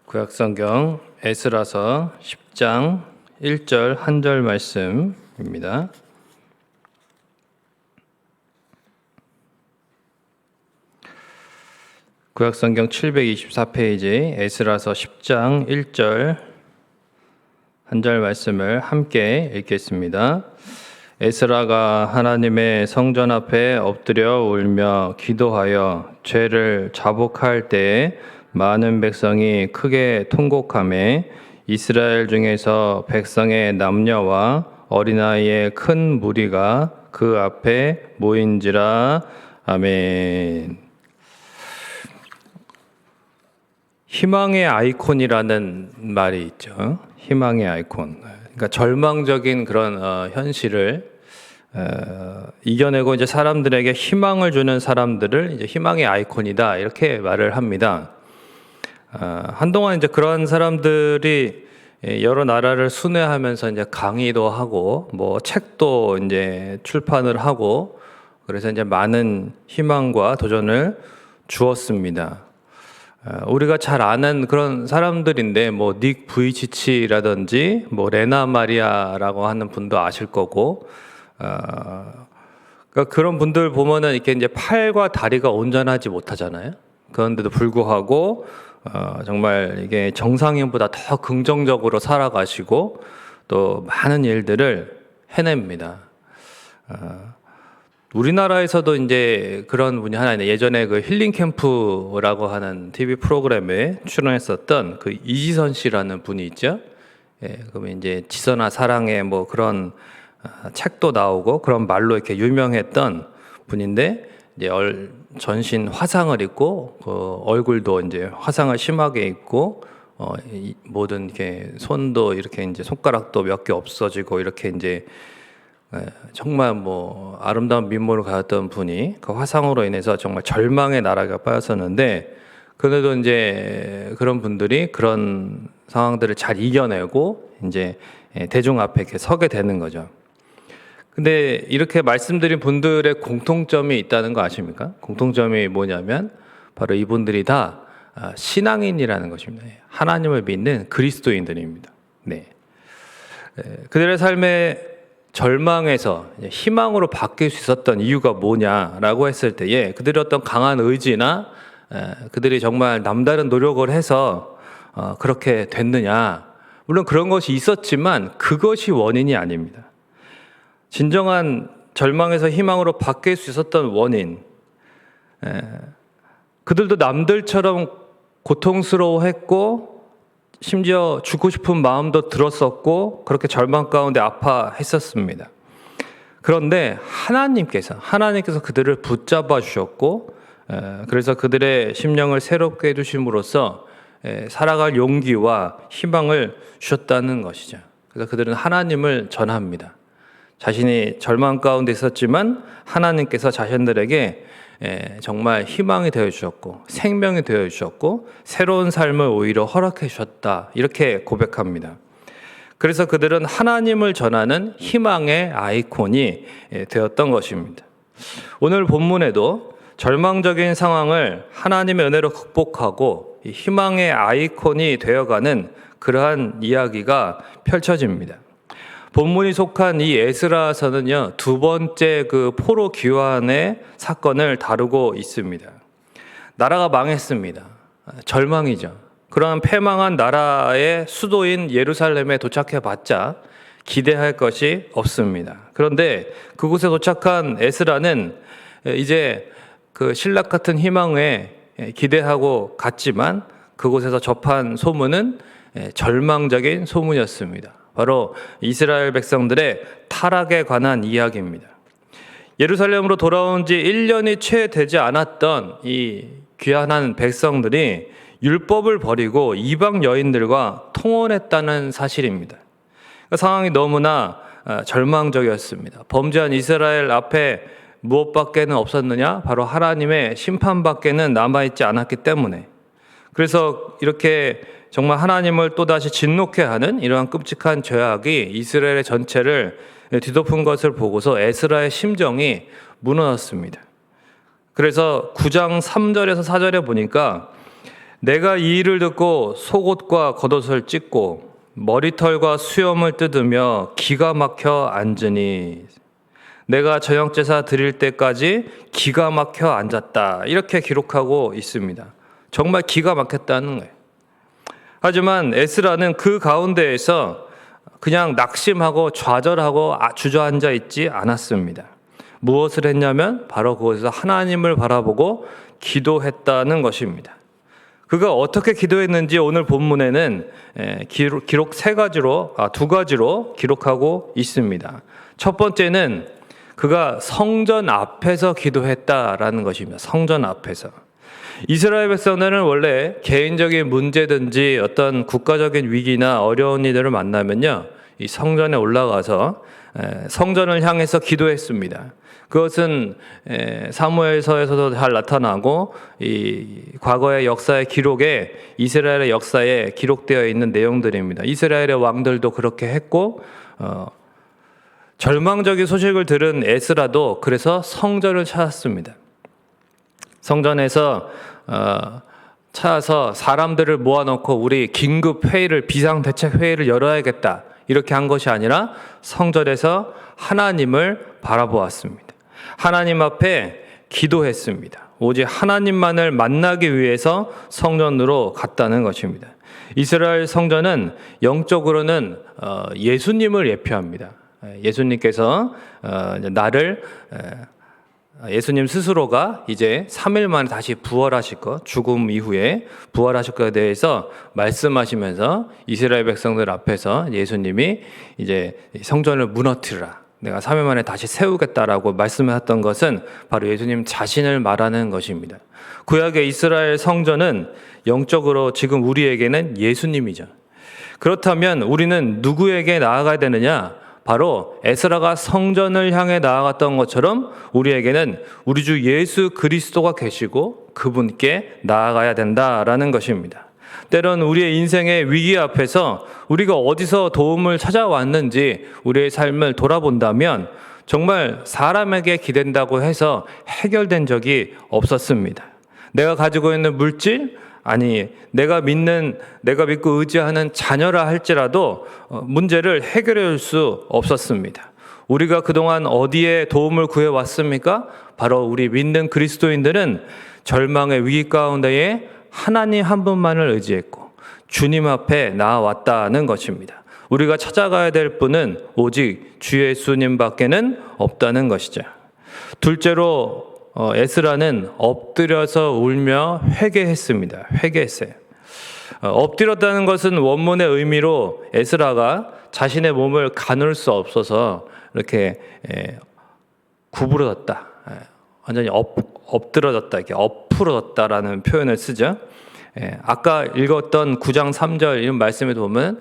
구약성경 에스라서 10장 1절 한 절 말씀입니다. 구약성경 724페이지 에스라서 10장 1절 한 절 말씀을 함께 읽겠습니다. 에스라가 하나님의 성전 앞에 엎드려 울며 기도하여 죄를 자복할 때에 많은 백성이 크게 통곡하매 이스라엘 중에서 백성의 남녀와 어린아이의 큰 무리가 그 앞에 모인지라. 아멘. 희망의 아이콘이라는 말이 있죠. 희망의 아이콘. 그러니까 절망적인 그런 현실을 이겨내고 이제 사람들에게 희망을 주는 사람들을 이제 희망의 아이콘이다 이렇게 말을 합니다. 한동안 이제 그런 사람들이 여러 나라를 순회하면서 이제 강의도 하고 뭐 책도 이제 출판을 하고 그래서 이제 많은 희망과 도전을 주었습니다. 우리가 잘 아는 그런 사람들인데 뭐 닉 부이치치라든지 뭐 레나 마리아라고 하는 분도 아실 거고, 그러니까 그런 분들 보면은 이렇게 이제 팔과 다리가 온전하지 못하잖아요. 그런데도 불구하고 정말 이게 정상인보다 더 긍정적으로 살아가시고 또 많은 일들을 해냅니다. 우리나라에서도 이제 그런 분이 하나 있네. 예전에 그 힐링 캠프라고 하는 TV 프로그램에 출연했었던 그 이지선 씨라는 분이 있죠. 예, 그러면 이제 지선아 사랑해 뭐 그런 책도 나오고 그런 말로 이렇게 유명했던 분인데 이제 전신 화상을 입고 얼굴도 이제 화상을 심하게 입고 모든 이렇게 손도 이렇게 이제 손가락도 몇 개 없어지고 이렇게 이제 정말 뭐 아름다운 미모를 가졌던 분이 그 화상으로 인해서 정말 절망의 나라가 빠졌었는데, 그래도 이제 그런 분들이 그런 상황들을 잘 이겨내고 이제 대중 앞에 이렇게 서게 되는 거죠. 근데 이렇게 말씀드린 분들의 공통점이 있다는 거 아십니까? 공통점이 뭐냐면 바로 이분들이 다 신앙인이라는 것입니다. 하나님을 믿는 그리스도인들입니다. 네. 그들의 삶에 절망에서 희망으로 바뀔 수 있었던 이유가 뭐냐라고 했을 때에 그들의 어떤 강한 의지나 그들이 정말 남다른 노력을 해서 그렇게 됐느냐, 물론 그런 것이 있었지만 그것이 원인이 아닙니다. 진정한 절망에서 희망으로 바뀔 수 있었던 원인, 그들도 남들처럼 고통스러워했고 심지어 죽고 싶은 마음도 들었었고 그렇게 절망 가운데 아파했었습니다. 그런데 하나님께서 그들을 붙잡아 주셨고, 그래서 그들의 심령을 새롭게 해주심으로써 살아갈 용기와 희망을 주셨다는 것이죠. 그래서 그들은 하나님을 전합니다. 자신이 절망 가운데 있었지만 하나님께서 자신들에게 정말 희망이 되어 주셨고 생명이 되어 주셨고 새로운 삶을 오히려 허락해 주셨다 이렇게 고백합니다. 그래서 그들은 하나님을 전하는 희망의 아이콘이 되었던 것입니다. 오늘 본문에도 절망적인 상황을 하나님의 은혜로 극복하고 희망의 아이콘이 되어가는 그러한 이야기가 펼쳐집니다. 본문이 속한 이 에스라서는요, 두 번째 그 포로 귀환의 사건을 다루고 있습니다. 나라가 망했습니다. 절망이죠. 그런 패망한 나라의 수도인 예루살렘에 도착해봤자 기대할 것이 없습니다. 그런데 그곳에 도착한 에스라는 이제 그 신락 같은 희망에 기대하고 갔지만 그곳에서 접한 소문은 절망적인 소문이었습니다. 바로 이스라엘 백성들의 타락에 관한 이야기입니다. 예루살렘으로 돌아온 지 1년이 채 되지 않았던 이 귀환한 백성들이 율법을 버리고 이방 여인들과 통혼했다는 사실입니다. 상황이 너무나 절망적이었습니다. 범죄한 이스라엘 앞에 무엇밖에는 없었느냐? 바로 하나님의 심판밖에는 남아있지 않았기 때문에, 그래서 이렇게 정말 하나님을 또다시 진노케 하는 이러한 끔찍한 죄악이 이스라엘의 전체를 뒤덮은 것을 보고서 에스라의 심정이 무너졌습니다. 그래서 9장 3절에서 4절에 보니까 내가 이 일을 듣고 속옷과 겉옷을 찢고 머리털과 수염을 뜯으며 기가 막혀 앉으니 내가 저녁제사 드릴 때까지 기가 막혀 앉았다. 이렇게 기록하고 있습니다. 정말 기가 막혔다는 거예요. 하지만 에스라는 그 가운데에서 그냥 낙심하고 좌절하고 주저앉아 있지 않았습니다. 무엇을 했냐면 바로 그곳에서 하나님을 바라보고 기도했다는 것입니다. 그가 어떻게 기도했는지 오늘 본문에는 기록 두 가지로 기록하고 있습니다. 첫 번째는 그가 성전 앞에서 기도했다라는 것입니다. 성전 앞에서. 이스라엘 백성들은 원래 개인적인 문제든지 어떤 국가적인 위기나 어려운 일들을 만나면요, 이 성전에 올라가서 성전을 향해서 기도했습니다. 그것은 사무엘서에서도 잘 나타나고 이 과거의 역사의 기록에 이스라엘의 역사에 기록되어 있는 내용들입니다. 이스라엘의 왕들도 그렇게 했고 절망적인 소식을 들은 에스라도 그래서 성전을 찾았습니다. 성전에서 찾아서 사람들을 모아놓고 우리 긴급 회의를 비상대책 회의를 열어야겠다 이렇게 한 것이 아니라 성전에서 하나님을 바라보았습니다. 하나님 앞에 기도했습니다. 오직 하나님만을 만나기 위해서 성전으로 갔다는 것입니다. 이스라엘 성전은 영적으로는 예수님을 예표합니다. 예수님께서 예수님 스스로가 이제 3일 만에 다시 부활하실 것, 죽음 이후에 부활하실 것에 대해서 말씀하시면서 이스라엘 백성들 앞에서 예수님이 이제 성전을 무너뜨리라, 내가 3일 만에 다시 세우겠다라고 말씀하셨던 것은 바로 예수님 자신을 말하는 것입니다. 구약의 이스라엘 성전은 영적으로 지금 우리에게는 예수님이죠. 그렇다면 우리는 누구에게 나아가야 되느냐? 바로 에스라가 성전을 향해 나아갔던 것처럼 우리에게는 우리 주 예수 그리스도가 계시고 그분께 나아가야 된다라는 것입니다. 때론 우리의 인생의 위기 앞에서 우리가 어디서 도움을 찾아왔는지 우리의 삶을 돌아본다면 정말 사람에게 기댄다고 해서 해결된 적이 없었습니다. 내가 가지고 있는 물질, 아니 내가 믿고 의지하는 자녀라 할지라도 문제를 해결해 줄 수 없었습니다. 우리가 그동안 어디에 도움을 구해왔습니까? 바로 우리 믿는 그리스도인들은 절망의 위기 가운데에 하나님 한 분만을 의지했고 주님 앞에 나아왔다는 것입니다. 우리가 찾아가야 될 분은 오직 주 예수님 밖에는 없다는 것이죠. 둘째로 에스라는 엎드려서 울며 회개했습니다. 회개했어요. 엎드렸다는 것은 원문의 의미로 에스라가 자신의 몸을 가눌 수 없어서 이렇게 구부러졌다, 완전히 엎드러졌다, 이렇게 엎으러졌다라는 표현을 쓰죠. 아까 읽었던 9장 3절 이런 말씀에도 보면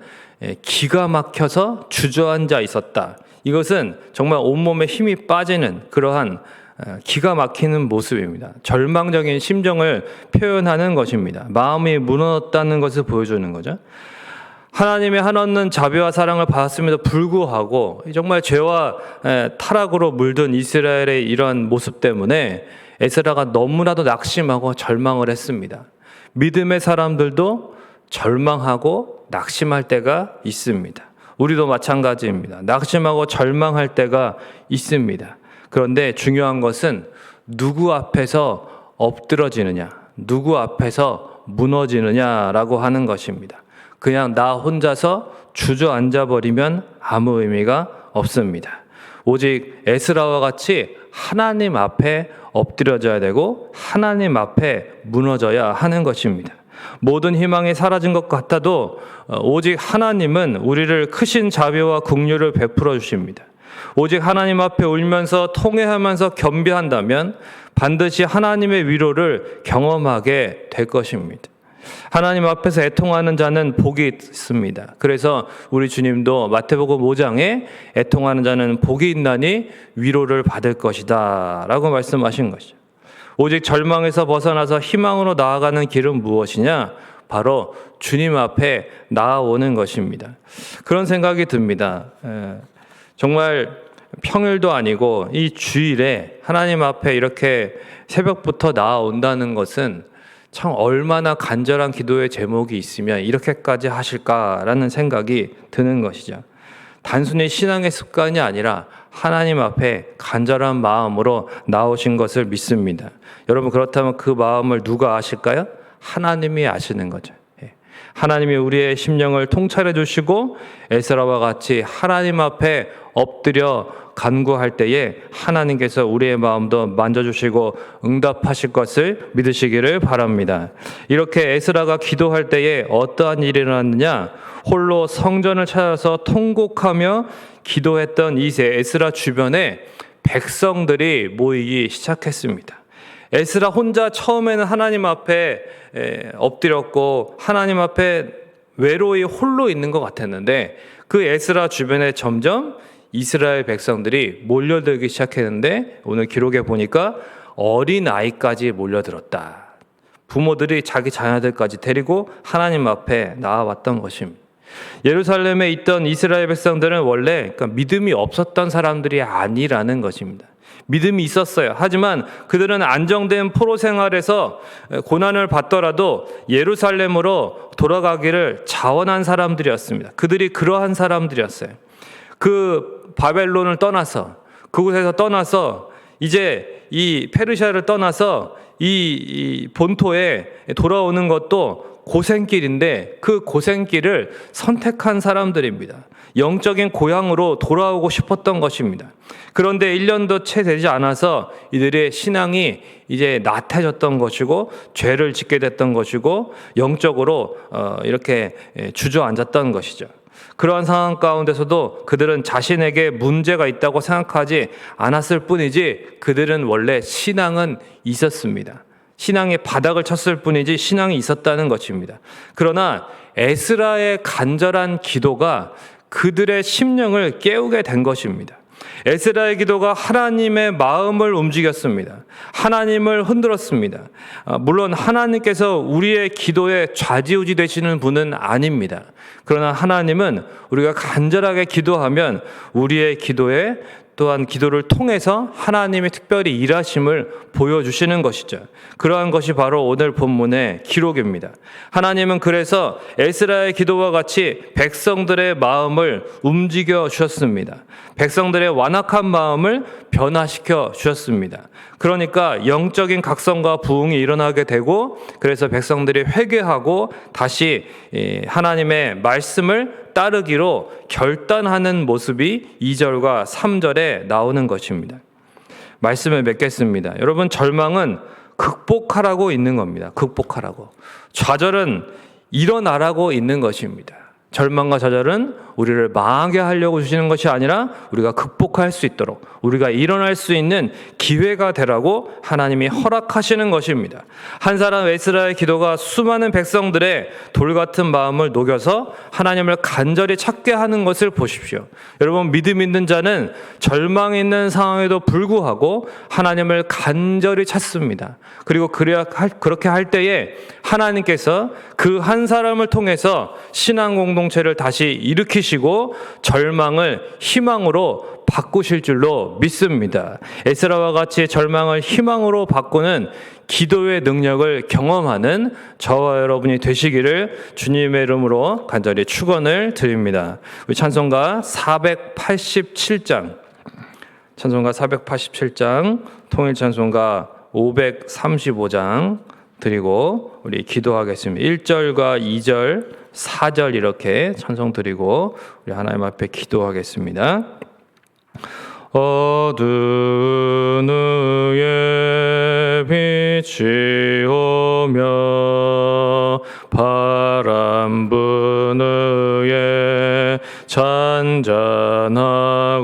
기가 막혀서 주저앉아 있었다. 이것은 정말 온몸에 힘이 빠지는 그러한 기가 막히는 모습입니다. 절망적인 심정을 표현하는 것입니다. 마음이 무너졌다는 것을 보여주는 거죠. 하나님의 한없는 자비와 사랑을 받았음에도 불구하고 정말 죄와 타락으로 물든 이스라엘의 이러한 모습 때문에 에스라가 너무나도 낙심하고 절망을 했습니다. 믿음의 사람들도 절망하고 낙심할 때가 있습니다. 우리도 마찬가지입니다. 낙심하고 절망할 때가 있습니다. 그런데 중요한 것은 누구 앞에서 엎드러지느냐, 누구 앞에서 무너지느냐라고 하는 것입니다. 그냥 나 혼자서 주저앉아 버리면 아무 의미가 없습니다. 오직 에스라와 같이 하나님 앞에 엎드려져야 되고 하나님 앞에 무너져야 하는 것입니다. 모든 희망이 사라진 것 같아도 오직 하나님은 우리를 크신 자비와 긍휼을 베풀어 주십니다. 오직 하나님 앞에 울면서 통회하면서 겸비한다면 반드시 하나님의 위로를 경험하게 될 것입니다. 하나님 앞에서 애통하는 자는 복이 있습니다. 그래서 우리 주님도 마태복음 5장에 애통하는 자는 복이 있나니 위로를 받을 것이다 라고 말씀하신 것이죠. 오직 절망에서 벗어나서 희망으로 나아가는 길은 무엇이냐? 바로 주님 앞에 나아오는 것입니다. 그런 생각이 듭니다. 정말 평일도 아니고 이 주일에 하나님 앞에 이렇게 새벽부터 나아온다는 것은 참 얼마나 간절한 기도의 제목이 있으면 이렇게까지 하실까라는 생각이 드는 것이죠. 단순히 신앙의 습관이 아니라 하나님 앞에 간절한 마음으로 나오신 것을 믿습니다. 여러분, 그렇다면 그 마음을 누가 아실까요? 하나님이 아시는 거죠. 하나님이 우리의 심령을 통찰해 주시고 에스라와 같이 하나님 앞에 엎드려 간구할 때에 하나님께서 우리의 마음도 만져주시고 응답하실 것을 믿으시기를 바랍니다. 이렇게 에스라가 기도할 때에 어떠한 일이 일어났느냐? 홀로 성전을 찾아서 통곡하며 기도했던 이 에스라 주변에 백성들이 모이기 시작했습니다. 에스라 혼자 처음에는 하나님 앞에 엎드렸고 하나님 앞에 외로이 홀로 있는 것 같았는데 그 에스라 주변에 점점 이스라엘 백성들이 몰려들기 시작했는데 오늘 기록에 보니까 어린아이까지 몰려들었다. 부모들이 자기 자녀들까지 데리고 하나님 앞에 나와왔던 것입니다. 예루살렘에 있던 이스라엘 백성들은 원래 믿음이 없었던 사람들이 아니라는 것입니다. 믿음이 있었어요. 하지만 그들은 안정된 포로 생활에서 고난을 받더라도 예루살렘으로 돌아가기를 자원한 사람들이었습니다. 그들이 그러한 사람들이었어요. 그 바벨론을 떠나서 그곳에서 떠나서 이제 이 페르시아를 떠나서 이 본토에 돌아오는 것도 고생길인데 그 고생길을 선택한 사람들입니다. 영적인 고향으로 돌아오고 싶었던 것입니다. 그런데 1년도 채 되지 않아서 이들의 신앙이 이제 나태해졌던 것이고 죄를 짓게 됐던 것이고 영적으로 이렇게 주저앉았던 것이죠. 그러한 상황 가운데서도 그들은 자신에게 문제가 있다고 생각하지 않았을 뿐이지 그들은 원래 신앙은 있었습니다. 신앙의 바닥을 쳤을 뿐이지 신앙이 있었다는 것입니다. 그러나 에스라의 간절한 기도가 그들의 심령을 깨우게 된 것입니다. 에스라의 기도가 하나님의 마음을 움직였습니다. 하나님을 흔들었습니다. 물론 하나님께서 우리의 기도에 좌지우지 되시는 분은 아닙니다. 그러나 하나님은 우리가 간절하게 기도하면 우리의 기도에 또한 기도를 통해서 하나님이 특별히 일하심을 보여주시는 것이죠. 그러한 것이 바로 오늘 본문의 기록입니다. 하나님은 그래서 에스라의 기도와 같이 백성들의 마음을 움직여 주셨습니다. 백성들의 완악한 마음을 변화시켜 주셨습니다. 그러니까 영적인 각성과 부흥이 일어나게 되고 그래서 백성들이 회개하고 다시 하나님의 말씀을 따르기로 결단하는 모습이 2절과 3절에 나오는 것입니다. 말씀을 맺겠습니다. 여러분, 절망은 극복하라고 있는 겁니다. 극복하라고. 좌절은 일어나라고 있는 것입니다. 절망과 좌절은 우리를 망하게 하려고 주시는 것이 아니라 우리가 극복할 수 있도록 우리가 일어날 수 있는 기회가 되라고 하나님이 허락하시는 것입니다. 한 사람 에스라의 기도가 수많은 백성들의 돌같은 마음을 녹여서 하나님을 간절히 찾게 하는 것을 보십시오. 여러분, 믿음 있는 자는 절망 있는 상황에도 불구하고 하나님을 간절히 찾습니다. 그리고 그렇게 할 때에 하나님께서 그 한 사람을 통해서 신앙 공동체를 다시 일으키시고 절망을 희망으로 바꾸실 줄로 믿습니다. 에스라와 같이 절망을 희망으로 바꾸는 기도의 능력을 경험하는 저와 여러분이 되시기를 주님의 이름으로 간절히 축원을 드립니다. 우리 찬송가 487장, 찬송가 487장, 통일 찬송가 535장 드리고 우리 기도하겠습니다. 1절과 2절, 4절 이렇게 찬송 드리고 우리 하나님 앞에 기도하겠습니다. 어두운 후에 빛이 오며 바람 부는 후에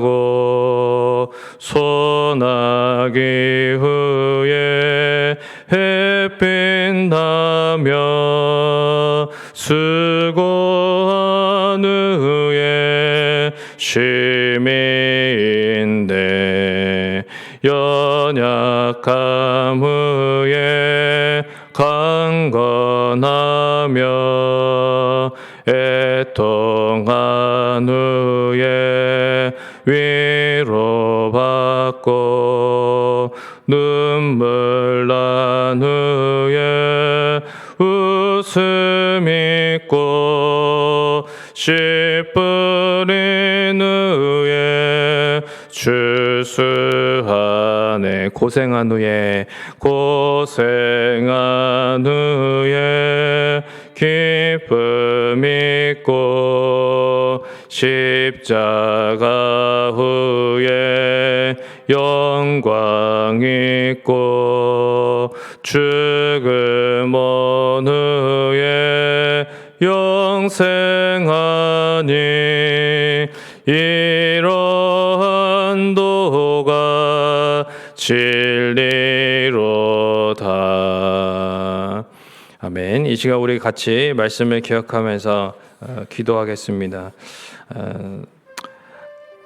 잔잔하고 소나기 후에 햇빛 나며 수고한 후에 쉼인데 연약함 후에 강건하며 애통한 후에 위로받고 눈물 난 후에 웃음 있고 씨 뿌린 후에 추수하네. 고생한 후에 기쁨 있고 십자가 후에 영광 있고 죽음 온 후에 영생하니 이러한 도가 진리로다. 아멘. 이 시간 우리 같이 말씀을 기억하면서 기도하겠습니다.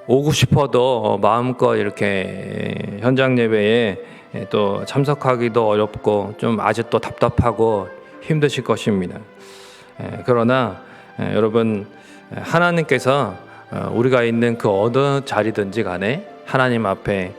오고 싶어도 마음껏 이렇게 현장 예배에 또 참석하기도 어렵고 좀 아직도 답답하고 힘드실 것입니다. 그러나 여러분, 하나님께서 우리가 있는 그 어느 자리든지 간에 하나님 앞에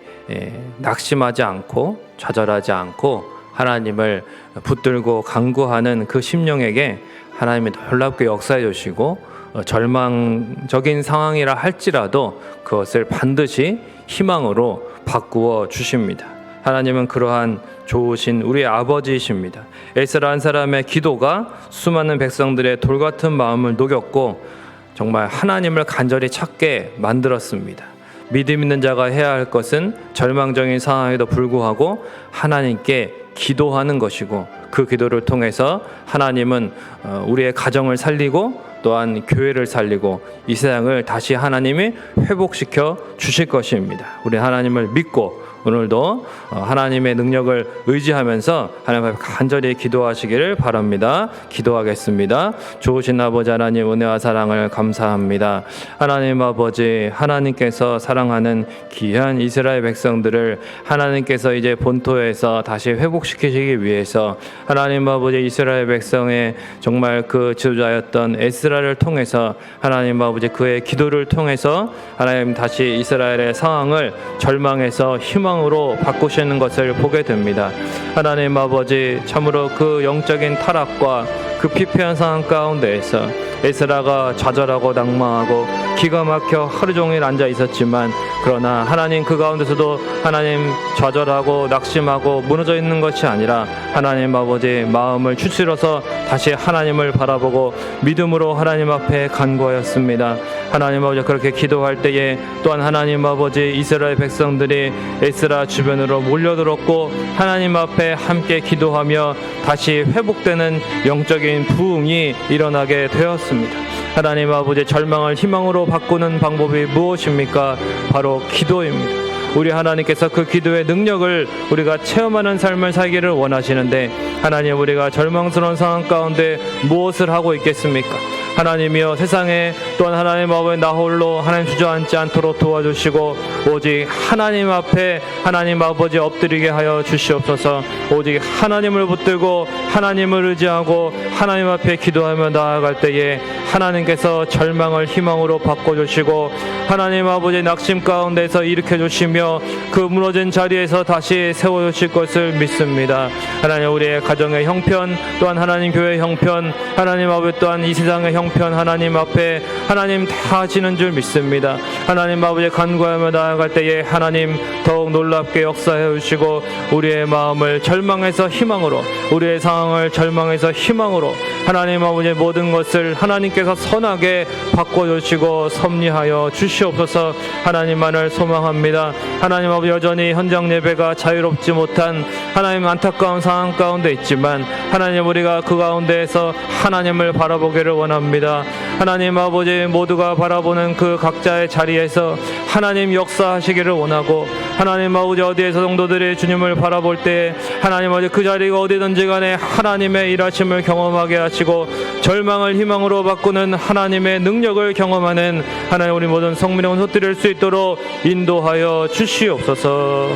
낙심하지 않고 좌절하지 않고 하나님을 붙들고 간구하는 그 심령에게 하나님이 놀랍게 역사해 주시고 절망적인 상황이라 할지라도 그것을 반드시 희망으로 바꾸어 주십니다. 하나님은 그러한 좋으신 우리 아버지이십니다. 에스라 한 사람의 기도가 수많은 백성들의 돌같은 마음을 녹였고 정말 하나님을 간절히 찾게 만들었습니다. 믿음 있는 자가 해야 할 것은 절망적인 상황에도 불구하고 하나님께 기도하는 것이고 그 기도를 통해서 하나님은 우리의 가정을 살리고 또한 교회를 살리고 이 세상을 다시 하나님이 회복시켜 주실 것입니다. 우리 하나님을 믿고 오늘도 하나님의 능력을 의지하면서 하나님 앞에 간절히 기도하시기를 바랍니다. 기도하겠습니다. 좋으신 아버지 하나님, 은혜와 사랑을 감사합니다. 하나님 아버지, 하나님께서 사랑하는 귀한 이스라엘 백성들을 하나님께서 이제 본토에서 다시 회복시키시기 위해서 하나님 아버지 이스라엘 백성의 정말 그 지도자였던 에스라를 통해서 하나님 아버지 그의 기도를 통해서 하나님 다시 이스라엘의 상황을 절망에서 희망으로 바꾸시는 것을 보게 됩니다. 하나님 아버지, 참으로 그 영적인 타락과 그 피폐한 상황 가운데에서 에스라가 좌절하고 낭망하고 기가 막혀 하루 종일 앉아 있었지만 그러나 하나님 그 가운데서도 하나님 좌절하고 낙심하고 무너져 있는 것이 아니라 하나님 아버지 마음을 추스려서 다시 하나님을 바라보고 믿음으로 하나님 앞에 간구하였습니다. 하나님 아버지 그렇게 기도할 때에 또한 하나님 아버지 이스라엘 백성들이 에스라 주변으로 몰려들었고 하나님 앞에 함께 기도하며 다시 회복되는 영적인 부흥이 일어나게 되었습니다. 하나님 아버지 절망을 희망으로 바꾸는 방법이 무엇입니까? 바로 기도입니다. 우리 하나님께서 그 기도의 능력을 우리가 체험하는 삶을 살기를 원하시는데 하나님, 우리가 절망스러운 상황 가운데 무엇을 하고 있겠습니까? 하나님이여, 세상에 또한 하나님 아버지 나 홀로 하나님 주저앉지 않도록 도와주시고 오직 하나님 앞에 하나님 아버지 엎드리게 하여 주시옵소서. 오직 하나님을 붙들고 하나님을 의지하고 하나님 앞에 기도하며 나아갈 때에 하나님께서 절망을 희망으로 바꿔주시고 하나님 아버지 낙심 가운데서 일으켜 주시며 그 무너진 자리에서 다시 세워주실 것을 믿습니다. 하나님, 우리의 가정의 형편 또한 하나님 교회의 형편 하나님 아버지 또한 이 세상의 형편 하나님 앞에 하나님 다 하시는 줄 믿습니다. 하나님 아버지 간구하며 나아갈 때에 하나님 더욱 놀랍게 역사해 주시고 우리의 마음을 절망에서 희망으로, 우리의 상황을 절망에서 희망으로 하나님 아버지 모든 것을 하나님께서 선하게 바꿔주시고 섭리하여 주시옵소서. 하나님만을 소망합니다. 하나님 아버지, 여전히 현장 예배가 자유롭지 못한 하나님 안타까운 상황 가운데 있지만 하나님, 우리가 그 가운데에서 하나님을 바라보기를 원합니다. 하나님 아버지, 모두가 바라보는 그 각자의 자리에서 하나님 역사하시기를 원하고 하나님 아버지, 어디에서 성도들이 주님을 바라볼 때 하나님 아버지 그 자리가 어디든지 간에 하나님의 일하심을 경험하게 하시고 절망을 희망으로 바꾸는 하나님의 능력을 경험하는 하나님, 우리 모든 성민의 온 흩뜨릴 수 있도록 인도하여 주시옵소서.